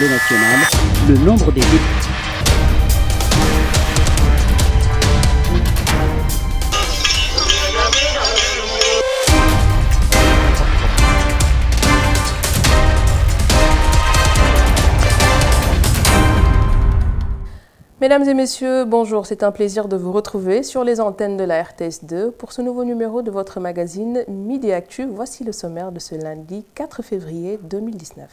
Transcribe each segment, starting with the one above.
l'Assemblée nationale, le nombre des députés. Mesdames et messieurs, bonjour, c'est un plaisir de vous retrouver sur les antennes de la RTS2 pour ce nouveau numéro de votre magazine Midi Actu. Voici le sommaire de ce lundi 4 février 2019.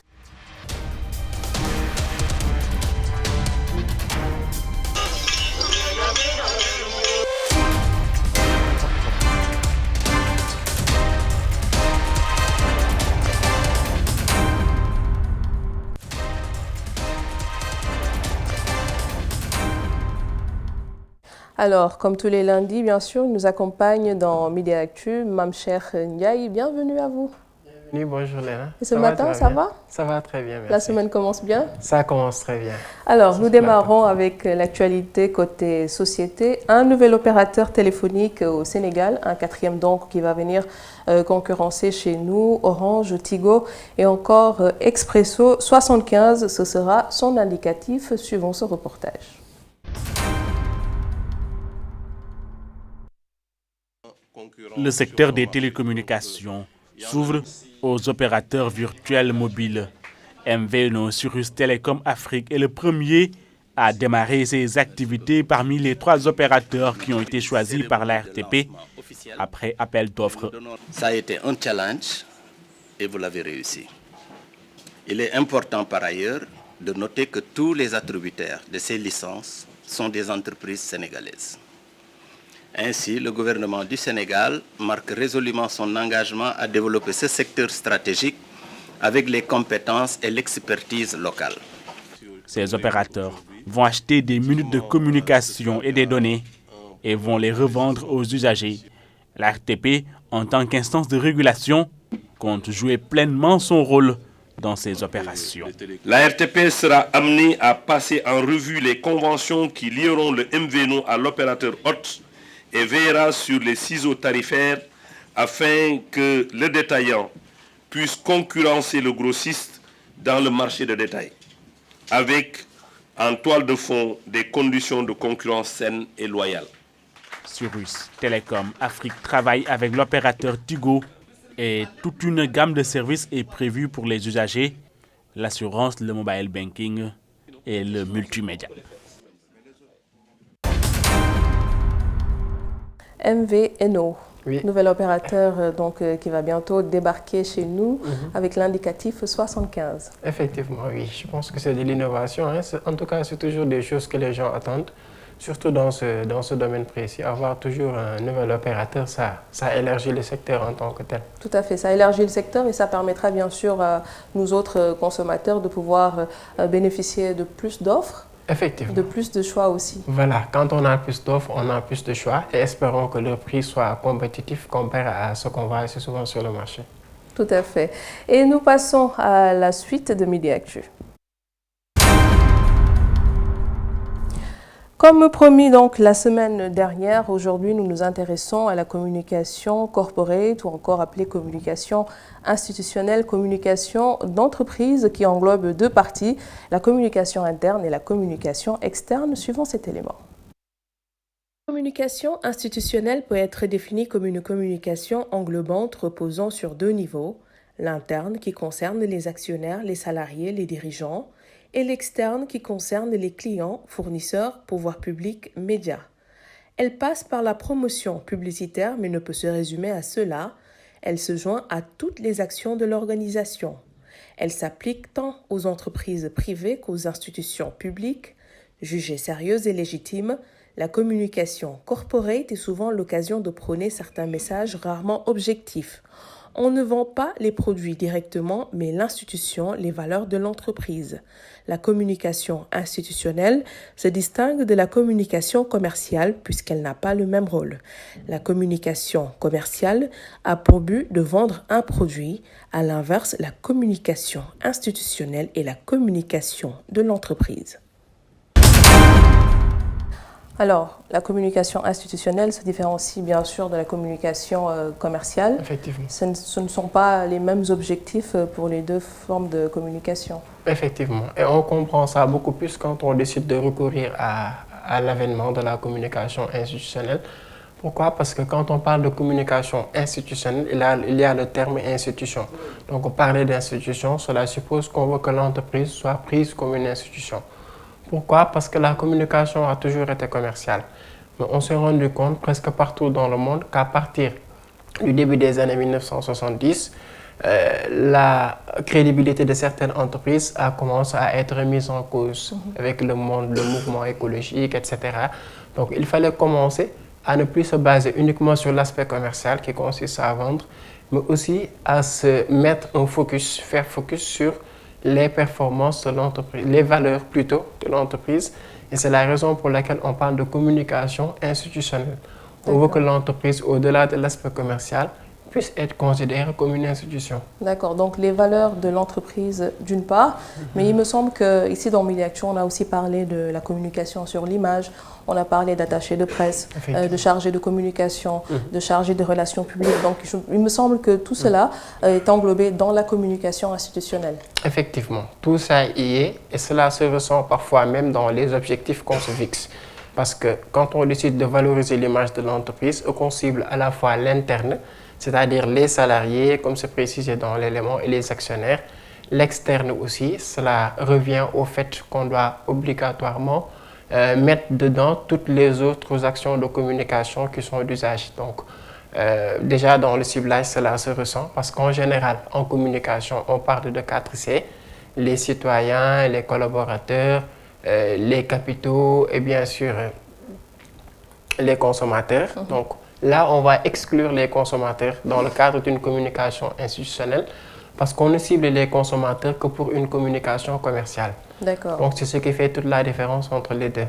Alors, comme tous les lundis, bien sûr, il nous accompagne dans Midi Actu, Mamcher Ndiaye. Bienvenue à vous. Bienvenue, bonjour Léna. Et ce matin, ça va? Ça va très bien, merci. La semaine commence bien? Ça commence très bien. Alors, nous démarrons avec l'actualité côté société. Un nouvel opérateur téléphonique au Sénégal, un quatrième donc qui va venir concurrencer chez nous, Orange, Tigo et encore Expresso 75. Ce sera son indicatif suivant ce reportage. Le secteur des télécommunications s'ouvre aux opérateurs virtuels mobiles. MVNO Cyrus Telecom Afrique est le premier à démarrer ses activités parmi les 3 opérateurs qui ont été choisis par la RTP après appel d'offres. Ça a été un challenge et vous l'avez réussi. Il est important par ailleurs de noter que tous les attributaires de ces licences sont des entreprises sénégalaises. Ainsi, le gouvernement du Sénégal marque résolument son engagement à développer ce secteur stratégique avec les compétences et l'expertise locale. Ces opérateurs vont acheter des minutes de communication et des données et vont les revendre aux usagers. La RTP, en tant qu'instance de régulation, compte jouer pleinement son rôle dans ces opérations. La RTP sera amenée à passer en revue les conventions qui lieront le MVNO à l'opérateur hôte et veillera sur les ciseaux tarifaires afin que le détaillant puisse concurrencer le grossiste dans le marché de détail, avec en toile de fond des conditions de concurrence saines et loyales. Cyrus Telecom Afrique travaille avec l'opérateur Tigo et toute une gamme de services est prévue pour les usagers, l'assurance, le mobile banking et le multimédia. MVNO, oui. Nouvel opérateur qui va bientôt débarquer chez nous avec l'indicatif 75. Effectivement, oui. Je pense que c'est de l'innovation. En tout cas, c'est toujours des choses que les gens attendent, surtout dans ce domaine précis. Avoir toujours un nouvel opérateur, ça élargit le secteur en tant que tel. Tout à fait, ça élargit le secteur et ça permettra bien sûr à nous autres consommateurs de pouvoir bénéficier de plus d'offres. Effectivement. De plus de choix aussi. Voilà, quand on a plus d'offres, on a plus de choix et espérons que le prix soit compétitif comparé à ce qu'on voit assez souvent sur le marché. Tout à fait. Et nous passons à la suite de Midi Actu. Comme promis donc la semaine dernière, aujourd'hui nous nous intéressons à la communication corporate ou encore appelée communication institutionnelle, communication d'entreprise qui englobe 2 parties, la communication interne et la communication externe suivant cet élément. La communication institutionnelle peut être définie comme une communication englobante reposant sur 2 niveaux, l'interne qui concerne les actionnaires, les salariés, les dirigeants, et l'externe qui concerne les clients, fournisseurs, pouvoirs publics, médias. Elle passe par la promotion publicitaire mais ne peut se résumer à cela. Elle se joint à toutes les actions de l'organisation. Elle s'applique tant aux entreprises privées qu'aux institutions publiques. Jugée sérieuse et légitime, la communication corporate est souvent l'occasion de prôner certains messages rarement objectifs. On ne vend pas les produits directement, mais l'institution, les valeurs de l'entreprise. La communication institutionnelle se distingue de la communication commerciale puisqu'elle n'a pas le même rôle. La communication commerciale a pour but de vendre un produit. À l'inverse, la communication institutionnelle est la communication de l'entreprise. Alors, la communication institutionnelle se différencie bien sûr de la communication commerciale. Effectivement. Ce ne sont pas les mêmes objectifs pour les deux formes de communication. Effectivement. Et on comprend ça beaucoup plus quand on décide de recourir à l'avènement de la communication institutionnelle. Pourquoi? Parce que quand on parle de communication institutionnelle, il y a le terme institution. Donc, parler d'institution, cela suppose qu'on veut que l'entreprise soit prise comme une institution. Pourquoi? Parce que la communication a toujours été commerciale. Mais on s'est rendu compte presque partout dans le monde qu'à partir du début des années 1970, la crédibilité de certaines entreprises a commencé à être mise en cause avec le mouvement écologique, etc. Donc il fallait commencer à ne plus se baser uniquement sur l'aspect commercial qui consiste à vendre, mais aussi à se mettre un focus, faire focus sur les performances de l'entreprise, les valeurs plutôt de l'entreprise. Et c'est la raison pour laquelle on parle de communication institutionnelle. On veut que l'entreprise, au-delà de l'aspect commercial, puisse être considérée comme une institution. D'accord, donc les valeurs de l'entreprise d'une part, mais il me semble qu'ici dans Midi Actu, on a aussi parlé de la communication sur l'image, on a parlé d'attaché de presse, de chargé de communication, de chargé de relations publiques. Donc il me semble que tout cela est englobé dans la communication institutionnelle. Effectivement, tout ça y est et cela se ressent parfois même dans les objectifs qu'on se fixe. Parce que quand on décide de valoriser l'image de l'entreprise, on cible à la fois l'interne, c'est-à-dire les salariés, comme c'est précisé dans l'élément, et les actionnaires. L'externe aussi, cela revient au fait qu'on doit obligatoirement mettre dedans toutes les autres actions de communication qui sont d'usage. Donc, déjà dans le ciblage, cela se ressent parce qu'en général, en communication, on parle de 4 C, les citoyens, les collaborateurs, les capitaux et bien sûr les consommateurs. Donc, là, on va exclure les consommateurs dans le cadre d'une communication institutionnelle parce qu'on ne cible les consommateurs que pour une communication commerciale. D'accord. Donc, c'est ce qui fait toute la différence entre les deux.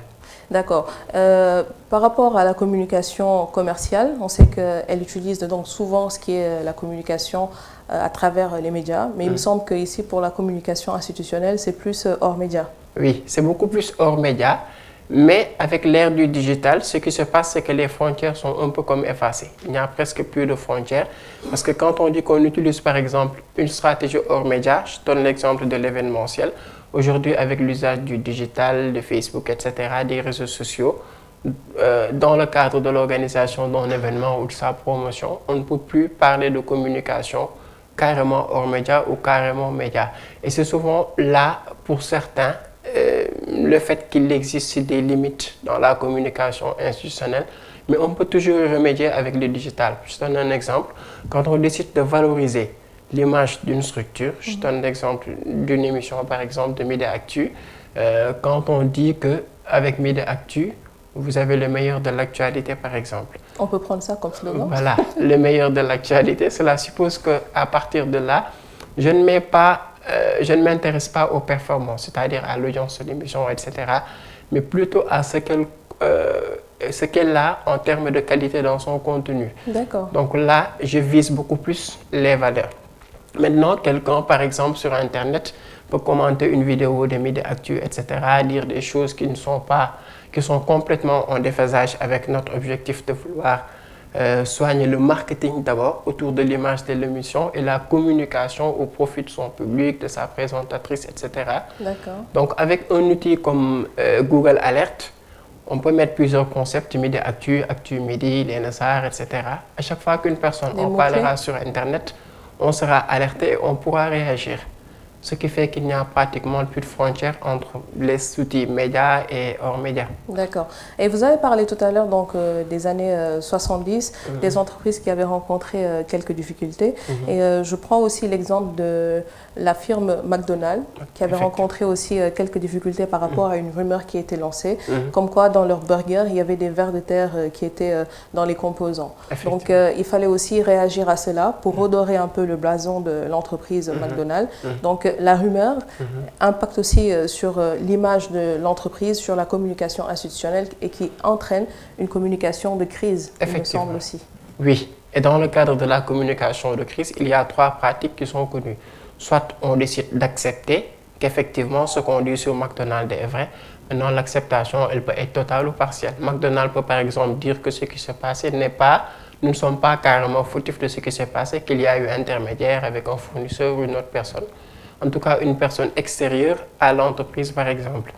D'accord. Par rapport à la communication commerciale, on sait qu'elle utilise donc souvent ce qui est la communication à travers les médias, mais il me semble qu'ici, pour la communication institutionnelle, c'est plus hors médias. Oui, c'est beaucoup plus hors médias. Mais avec l'ère du digital, ce qui se passe, c'est que les frontières sont un peu comme effacées. Il n'y a presque plus de frontières. Parce que quand on dit qu'on utilise par exemple une stratégie hors média, je donne l'exemple de l'événementiel. Aujourd'hui, avec l'usage du digital, de Facebook, etc., des réseaux sociaux, dans le cadre de l'organisation d'un événement ou de sa promotion, on ne peut plus parler de communication carrément hors média ou carrément média. Et c'est souvent là, pour certains, le fait qu'il existe des limites dans la communication institutionnelle, mais on peut toujours remédier avec le digital. Je donne un exemple. Quand on décide de valoriser l'image d'une structure, je donne l'exemple d'une émission, par exemple, de Midi Actu. Quand on dit qu'avec Midi Actu, vous avez le meilleur de l'actualité, par exemple. On peut prendre ça comme slogan. Voilà, le meilleur de l'actualité. Cela suppose qu'à partir de là, je ne m'intéresse pas aux performances, c'est-à-dire à l'audience de l'émission, etc., mais plutôt à ce qu'elle a en termes de qualité dans son contenu. D'accord. Donc là, je vise beaucoup plus les valeurs. Maintenant, quelqu'un, par exemple, sur Internet, peut commenter une vidéo de Midi Actu, etc., dire des choses qui sont complètement en déphasage avec notre objectif de vouloir soigner le marketing d'abord autour de l'image de l'émission et la communication au profit de son public, de sa présentatrice, etc. D'accord. Donc, avec un outil comme Google Alert, on peut mettre plusieurs concepts, Midi Actu, Actu Midi, les Nassar, etc. À chaque fois qu'une personne en parlera sur Internet, on sera alerté et on pourra réagir. Ce qui fait qu'il n'y a pratiquement plus de frontières entre les outils médias et hors médias. D'accord. Et vous avez parlé tout à l'heure donc des années 70, des entreprises qui avaient rencontré quelques difficultés. Et je prends aussi l'exemple de la firme McDonald's qui avait rencontré aussi quelques difficultés par rapport à une rumeur qui a été lancée, comme quoi dans leur burger, il y avait des vers de terre qui étaient dans les composants. Donc il fallait aussi réagir à cela pour redorer un peu le blason de l'entreprise McDonald's. Donc la rumeur impacte aussi sur l'image de l'entreprise, sur la communication institutionnelle et qui entraîne une communication de crise, il me semble aussi. Oui, et dans le cadre de la communication de crise, il y a 3 pratiques qui sont connues. Soit on décide d'accepter qu'effectivement ce qu'on dit sur McDonald's est vrai. Maintenant, l'acceptation, elle peut être totale ou partielle. McDonald's peut par exemple dire que ce qui s'est passé nous ne sommes pas carrément fautifs de ce qui s'est passé, qu'il y a eu intermédiaire avec un fournisseur ou une autre personne. En tout cas, une personne extérieure à l'entreprise par exemple.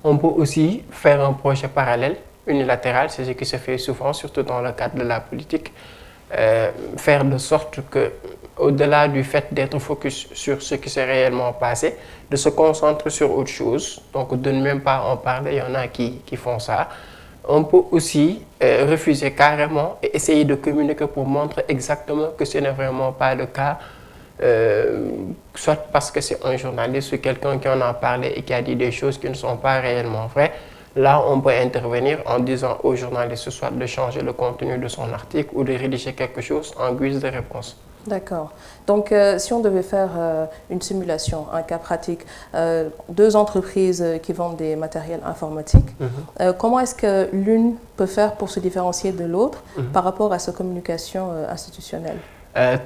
On peut aussi faire un projet parallèle, unilatéral, c'est ce qui se fait souvent, surtout dans le cadre de la politique, faire de sorte que, au-delà du fait d'être focus sur ce qui s'est réellement passé, de se concentrer sur autre chose, donc de ne même pas en parler, il y en a qui font ça. On peut aussi refuser carrément et essayer de communiquer pour montrer exactement que ce n'est vraiment pas le cas, soit parce que c'est un journaliste ou quelqu'un qui en a parlé et qui a dit des choses qui ne sont pas réellement vraies. Là, on peut intervenir en disant au journaliste soit de changer le contenu de son article ou de rédiger quelque chose en guise de réponse. D'accord. Donc, si on devait faire une simulation, un cas pratique, deux entreprises qui vendent des matériels informatiques, comment est-ce que l'une peut faire pour se différencier de l'autre par rapport à sa communication institutionnelle?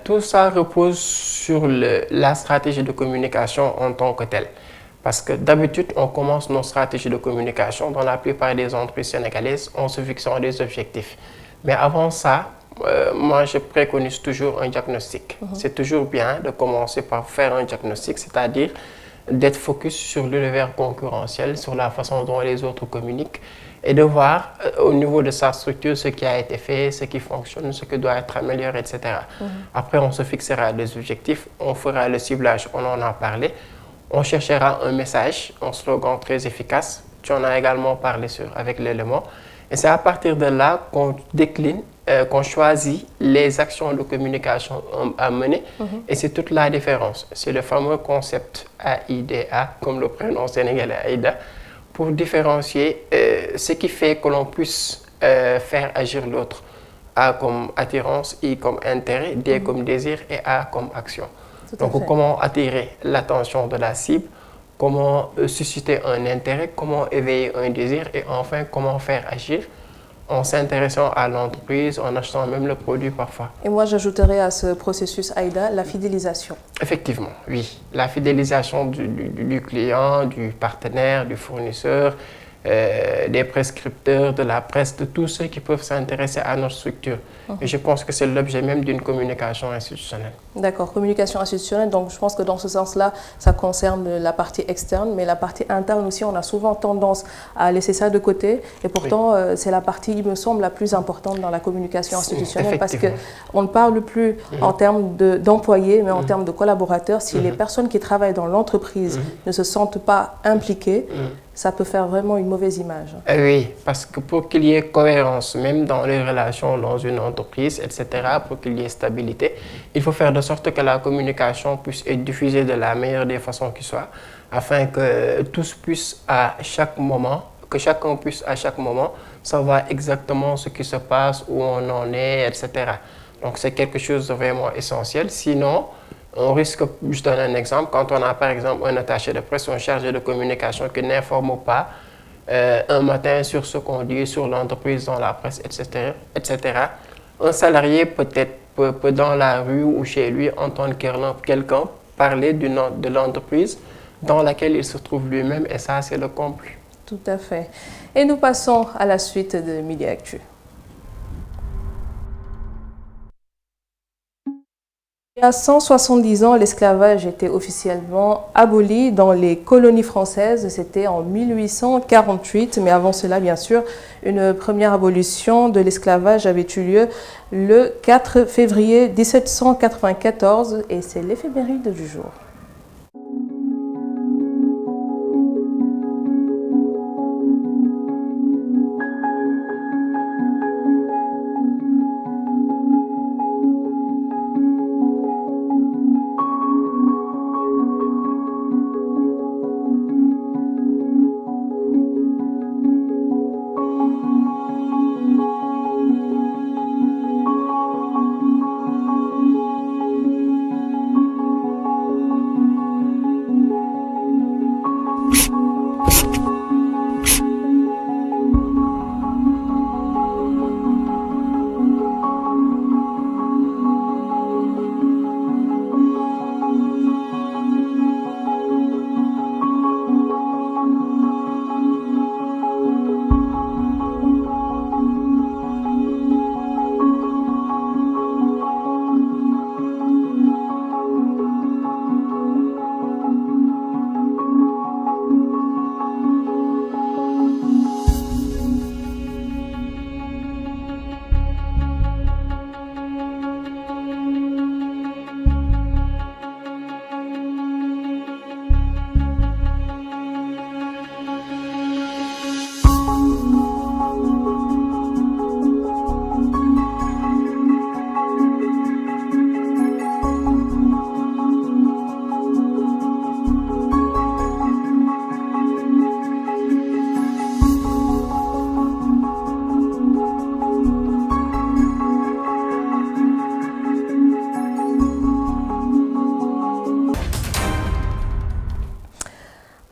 Tout ça repose sur la stratégie de communication en tant que telle. Parce que d'habitude, on commence nos stratégies de communication dans la plupart des entreprises sénégalaises en se fixant des objectifs. Mais avant ça, moi, je préconise toujours un diagnostic. C'est toujours bien de commencer par faire un diagnostic, c'est-à-dire d'être focus sur l'univers concurrentiel, sur la façon dont les autres communiquent et de voir au niveau de sa structure ce qui a été fait, ce qui fonctionne, ce qui doit être amélioré, etc. Après, on se fixera des objectifs, on fera le ciblage, on en a parlé. On cherchera un message, un slogan très efficace. Tu en as également parlé avec l'élément. Et c'est à partir de là qu'on décline, qu'on choisit les actions de communication à mener. Et c'est toute la différence. C'est le fameux concept AIDA, comme le prénom sénégalais AIDA, pour différencier ce qui fait que l'on puisse faire agir l'autre. A comme attirance, I comme intérêt, D comme désir et A comme action. Donc, comment attirer l'attention de la cible, comment susciter un intérêt, comment éveiller un désir et enfin, comment faire agir en s'intéressant à l'entreprise, en achetant même le produit parfois. Et moi, j'ajouterais à ce processus AIDA la fidélisation. Effectivement, oui. La fidélisation du client, du partenaire, du fournisseur, des prescripteurs, de la presse, de tous ceux qui peuvent s'intéresser à notre structure. Et je pense que c'est l'objet même d'une communication institutionnelle. D'accord, communication institutionnelle, donc je pense que dans ce sens-là, ça concerne la partie externe, mais la partie interne aussi, on a souvent tendance à laisser ça de côté, et pourtant c'est la partie, il me semble, la plus importante dans la communication institutionnelle, parce qu'on ne parle plus en termes d'employés, mais en termes de collaborateurs. Si les personnes qui travaillent dans l'entreprise ne se sentent pas impliquées, ça peut faire vraiment une mauvaise image. Oui, parce que pour qu'il y ait cohérence, même dans les relations dans une entreprise, etc., pour qu'il y ait stabilité, il faut faire de sorte que la communication puisse être diffusée de la meilleure des façons qui soit, afin que tous puissent à chaque moment, que chacun puisse à chaque moment savoir exactement ce qui se passe, où on en est, etc. Donc c'est quelque chose de vraiment essentiel. Sinon, on risque, je donne un exemple, quand on a par exemple un attaché de presse ou un chargé de communication qui n'informe pas un matin sur ce qu'on dit sur l'entreprise dans la presse, etc., un salarié peut-être peut dans la rue ou chez lui entendre quelqu'un parler de l'entreprise dans laquelle il se trouve lui-même, et ça, c'est le comble. Tout à fait. Et nous passons à la suite de Midi Actu. Il y a 170 ans, l'esclavage était officiellement aboli dans les colonies françaises. C'était en 1848. Mais avant cela, bien sûr, une première abolition de l'esclavage avait eu lieu le 4 février 1794 et c'est l'éphéméride du jour.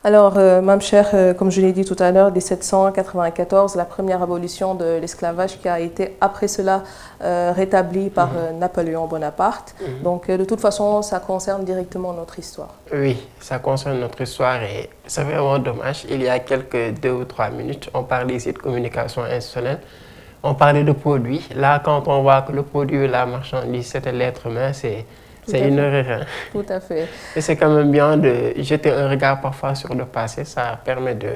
Alors, Mamcher, comme je l'ai dit tout à l'heure, 1794, la première abolition de l'esclavage qui a été après cela rétablie par Napoléon Bonaparte. Donc, de toute façon, ça concerne directement notre histoire. Oui, ça concerne notre histoire et c'est vraiment dommage. Il y a quelques 2 ou 3 minutes, on parlait ici de communication institutionnelle. On parlait de produits. Là, quand on voit que le produit, la marchandise, c'était l'être humain, c'est une erreur. Hein. Tout à fait. Et c'est quand même bien de jeter un regard parfois sur le passé. Ça permet de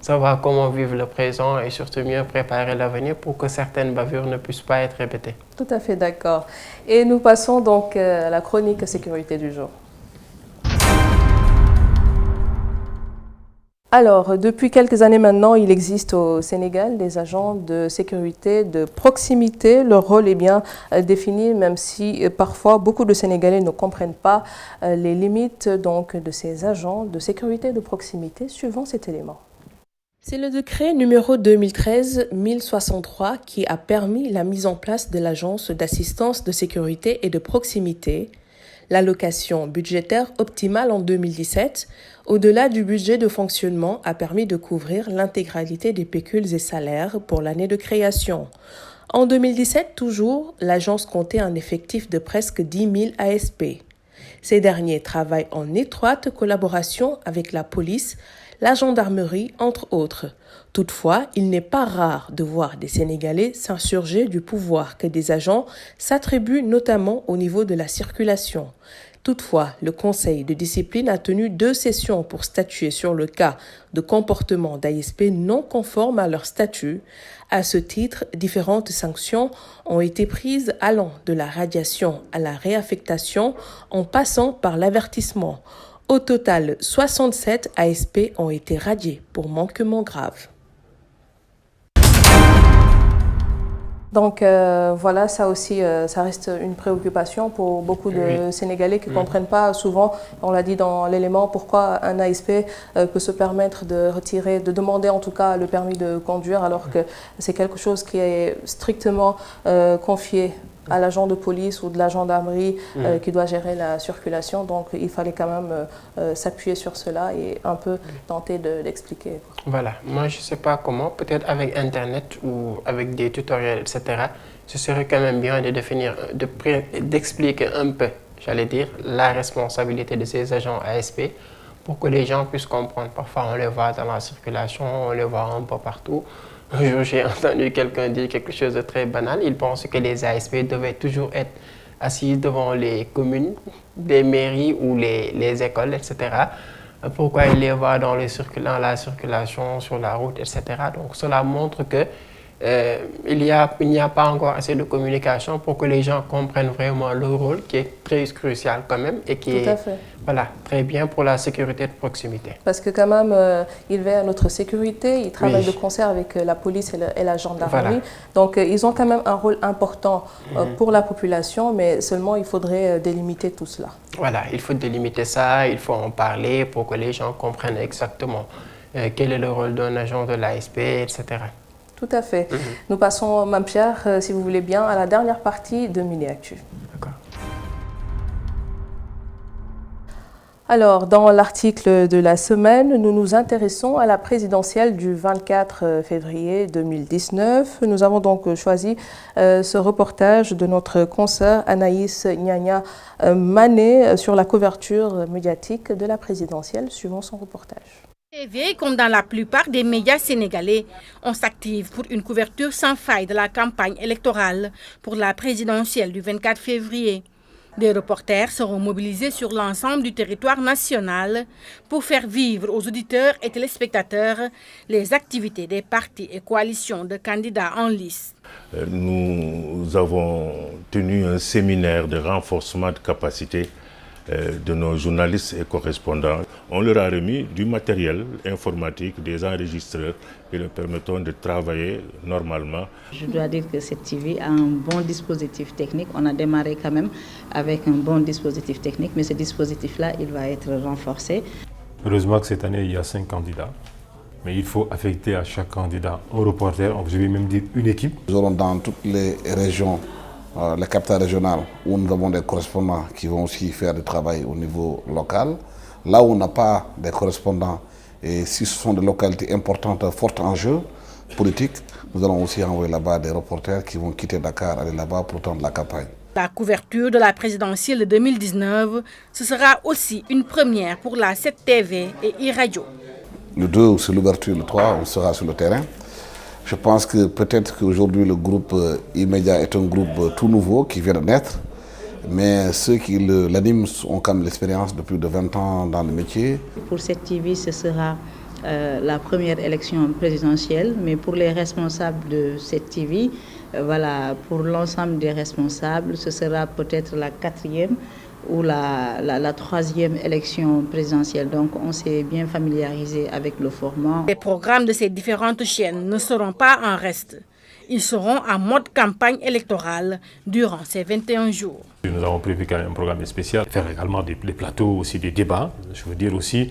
savoir comment vivre le présent et surtout mieux préparer l'avenir pour que certaines bavures ne puissent pas être répétées. Tout à fait d'accord. Et nous passons donc à la chronique sécurité du jour. Alors, depuis quelques années maintenant, il existe au Sénégal des agents de sécurité de proximité. Leur rôle est bien défini, même si parfois beaucoup de Sénégalais ne comprennent pas les limites donc, de ces agents de sécurité de proximité suivant cet élément. C'est le décret numéro 2013-1063 qui a permis la mise en place de l'agence d'assistance de sécurité et de proximité. L'allocation budgétaire optimale en 2017, au-delà du budget de fonctionnement, a permis de couvrir l'intégralité des pécules et salaires pour l'année de création. En 2017, toujours, l'agence comptait un effectif de presque 10 000 ASP. Ces derniers travaillent en étroite collaboration avec la police, la gendarmerie, entre autres. Toutefois, il n'est pas rare de voir des Sénégalais s'insurger du pouvoir que des agents s'attribuent notamment au niveau de la circulation. Toutefois, le Conseil de discipline a tenu 2 sessions pour statuer sur le cas de comportement d'ASP non conformes à leur statut. À ce titre, différentes sanctions ont été prises allant de la radiation à la réaffectation en passant par l'avertissement. Au total, 67 ASP ont été radiés pour manquement grave. Donc voilà, ça aussi, ça reste une préoccupation pour beaucoup de Sénégalais qui ne comprennent pas souvent, on l'a dit dans l'élément, pourquoi un ASP peut se permettre de retirer, de demander en tout cas le permis de conduire alors que c'est quelque chose qui est strictement confié à l'agent de police ou de la gendarmerie qui doit gérer la circulation. Donc il fallait quand même s'appuyer sur cela et un peu tenter d'expliquer. Voilà, moi je ne sais pas comment, peut-être avec Internet ou avec des tutoriels, etc. Ce serait quand même bien de définir, d'expliquer un peu, j'allais dire, la responsabilité de ces agents ASP pour que les gens puissent comprendre. Parfois on les voit dans la circulation, on les voit un peu partout. Un jour, j'ai entendu quelqu'un dire quelque chose de très banal. Il pense que les ASP devaient toujours être assis devant les communes, les mairies ou les écoles, etc. Pourquoi il les voit dans la circulation, sur la route, etc. Donc cela montre que il n'y a pas encore assez de communication pour que les gens comprennent vraiment le rôle qui est très crucial quand même et qui est voilà, très bien pour la sécurité de proximité. Parce que quand même, ils veillent à notre sécurité, ils travaillent de concert avec la police et la gendarmerie. Voilà. Donc ils ont quand même un rôle important pour la population, mais seulement il faudrait délimiter tout cela. Voilà, il faut délimiter ça, il faut en parler pour que les gens comprennent exactement quel est le rôle d'un agent de l'ASP, etc. Tout à fait. Nous passons, Mamcher, si vous voulez bien, à la dernière partie de Mini Actu. D'accord. Alors, dans l'article de la semaine, nous nous intéressons à la présidentielle du 24 février 2019. Nous avons donc choisi ce reportage de notre consoeur Anaïs Nyanya Mané sur la couverture médiatique de la présidentielle, suivant son reportage. Comme dans la plupart des médias sénégalais, on s'active pour une couverture sans faille de la campagne électorale pour la présidentielle du 24 février. Des reporters seront mobilisés sur l'ensemble du territoire national pour faire vivre aux auditeurs et téléspectateurs les activités des partis et coalitions de candidats en lice. Nous avons tenu un séminaire de renforcement de capacité de nos journalistes et correspondants. On leur a remis du matériel informatique, des enregistreurs qui leur permettent de travailler normalement. Je dois dire que cette TV a un bon dispositif technique. On a démarré quand même avec un bon dispositif technique, mais ce dispositif-là, il va être renforcé. Heureusement que cette année, il y a 5 candidats. Mais il faut affecter à chaque candidat un reporter, je vais même dire une équipe. Nous aurons dans toutes les régions, les capitales régionales, où nous avons des correspondants qui vont aussi faire du travail au niveau local. Là où on n'a pas des correspondants Et si ce sont des localités importantes, fortes en jeu politique, nous allons aussi envoyer là-bas des reporters qui vont quitter Dakar, aller là-bas pour tendre la campagne. La couverture de la présidentielle de 2019, ce sera aussi une première pour la 7TV et iRadio. Le 2, c'est l'ouverture, le 3, on sera sur le terrain. Je pense que peut-être qu'aujourd'hui le groupe E-Media est un groupe tout nouveau qui vient de naître, mais ceux qui l'animent ont quand même l'expérience de plus de 20 ans dans le métier. Pour cette TV, ce sera la première élection présidentielle, mais pour les responsables de cette TV, voilà, pour l'ensemble des responsables, ce sera peut-être la 4e ou la 3e élection présidentielle. Donc on s'est bien familiarisé avec le format. Les programmes de ces différentes chaînes ne seront pas en reste. Ils seront en mode campagne électorale durant ces 21 jours. Nous avons prévu quand même un programme spécial, faire également des plateaux, aussi des débats. Je veux dire aussi,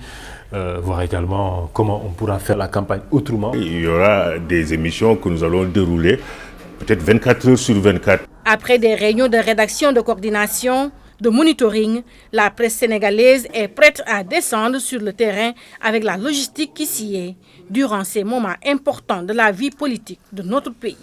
voir également comment on pourra faire la campagne autrement. Il y aura des émissions que nous allons dérouler, peut-être 24 heures sur 24. Après des réunions de rédaction, de coordination, de monitoring, la presse sénégalaise est prête à descendre sur le terrain avec la logistique qui s'y est durant ces moments importants de la vie politique de notre pays.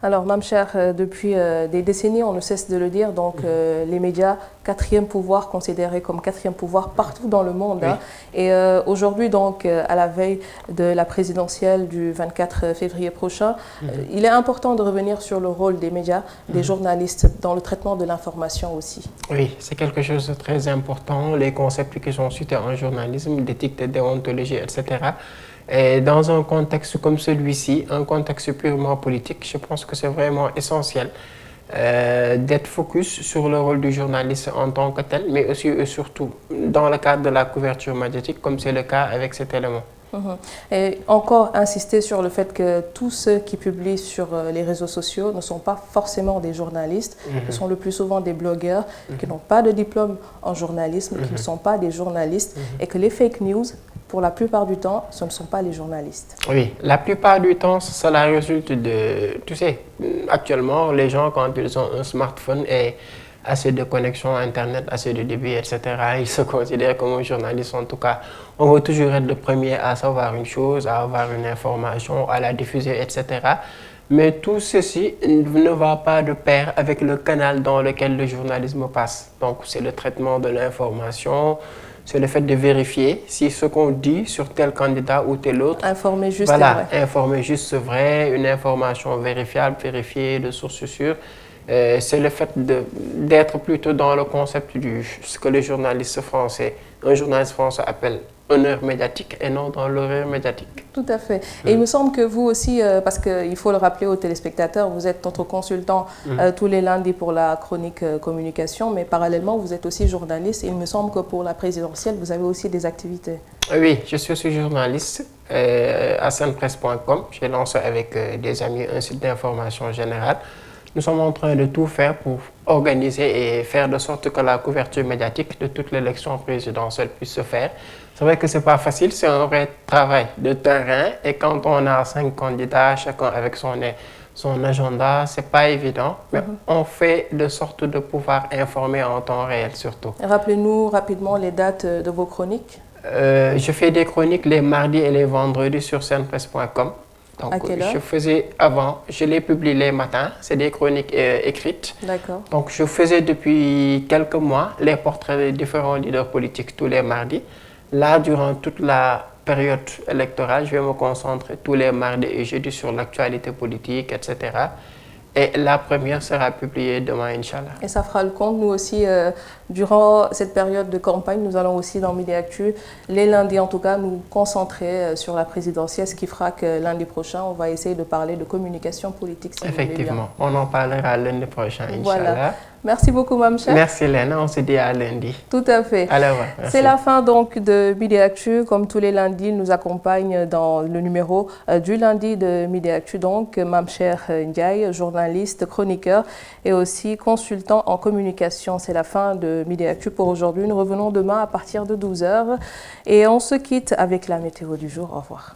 Alors, Mame Cheikh, depuis des décennies, on ne cesse de le dire, donc les médias, 4e pouvoir, considéré comme 4e pouvoir partout dans le monde. Oui. Hein. Et aujourd'hui, donc, à la veille de la présidentielle du 24 février prochain, il est important de revenir sur le rôle des médias, des journalistes, dans le traitement de l'information aussi. Oui, c'est quelque chose de très important, les concepts qui sont cités en journalisme, d'éthique, de déontologie, etc. Et dans un contexte comme celui-ci, un contexte purement politique, je pense que c'est vraiment essentiel d'être focus sur le rôle du journaliste en tant que tel, mais aussi et surtout dans le cadre de la couverture médiatique, comme c'est le cas avec cet élément. Et encore insister sur le fait que tous ceux qui publient sur les réseaux sociaux ne sont pas forcément des journalistes, ce sont le plus souvent des blogueurs qui n'ont pas de diplôme en journalisme, qui ne sont pas des journalistes, et que les fake news, pour la plupart du temps, ce ne sont pas les journalistes. Oui, la plupart du temps, cela résulte de... Tu sais, actuellement, les gens, quand ils ont un smartphone et assez de connexion Internet, assez de débit, etc., ils se considèrent comme un journaliste. En tout cas, on veut toujours être le premier à savoir une chose, à avoir une information, à la diffuser, etc. Mais tout ceci ne va pas de pair avec le canal dans lequel le journalisme passe. Donc, c'est le traitement de l'information, c'est le fait de vérifier si ce qu'on dit sur tel candidat ou tel autre... Informer juste voilà, c'est vrai. Informer juste c'est vrai, une information vérifiable, vérifiée, de sources sûres. C'est le fait d'être plutôt dans le concept de ce que les journalistes français, un journaliste français appelle honneur médiatique et non dans l'horreur médiatique. Tout à fait. Et il me semble que vous aussi, parce qu'il faut le rappeler aux téléspectateurs, vous êtes notre consultant tous les lundis pour la chronique communication, mais parallèlement, vous êtes aussi journaliste. Et il me semble que pour la présidentielle, vous avez aussi des activités. Oui, je suis aussi journaliste à senpresse.com. J'ai lancé avec des amis un site d'information générale. Nous sommes en train de tout faire pour organiser et faire de sorte que la couverture médiatique de toute l'élection présidentielle puisse se faire. C'est vrai que ce n'est pas facile, c'est un vrai travail de terrain. Et quand on a 5 candidats, chacun avec son agenda, ce n'est pas évident. Mais on fait de sorte de pouvoir informer en temps réel surtout. Rappelez-nous rapidement les dates de vos chroniques. Je fais des chroniques les mardis et les vendredis sur senpresse.com. Donc, à quelle heure? Je faisais avant, je les publie les matins, c'est des chroniques écrites. D'accord. Donc je faisais depuis quelques mois les portraits des différents leaders politiques tous les mardis. Là, durant toute la période électorale, je vais me concentrer tous les mardis et jeudis sur l'actualité politique, etc. Et la première sera publiée demain, Inch'Allah. Et ça fera le compte. Nous aussi, durant cette période de campagne, nous allons aussi dans Midi Actu, les lundis en tout cas, nous concentrer sur la présidentielle, ce qui fera que lundi prochain, on va essayer de parler de communication politique. Si effectivement, on en parlera lundi prochain, Inch'Allah. Voilà. Merci beaucoup, Mame Cheikh. Merci, Léna. On se dit à lundi. Tout à fait. C'est la fin donc de Midi Actu. Comme tous les lundis, il nous accompagne dans le numéro du lundi de Midi Actu. Donc, Mame Cheikh Ndiaye, journaliste, chroniqueur et aussi consultant en communication. C'est la fin de Midi Actu pour aujourd'hui. Nous revenons demain à partir de 12h. Et on se quitte avec la météo du jour. Au revoir.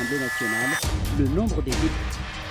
l'Assemblée nationale, le nombre des députés.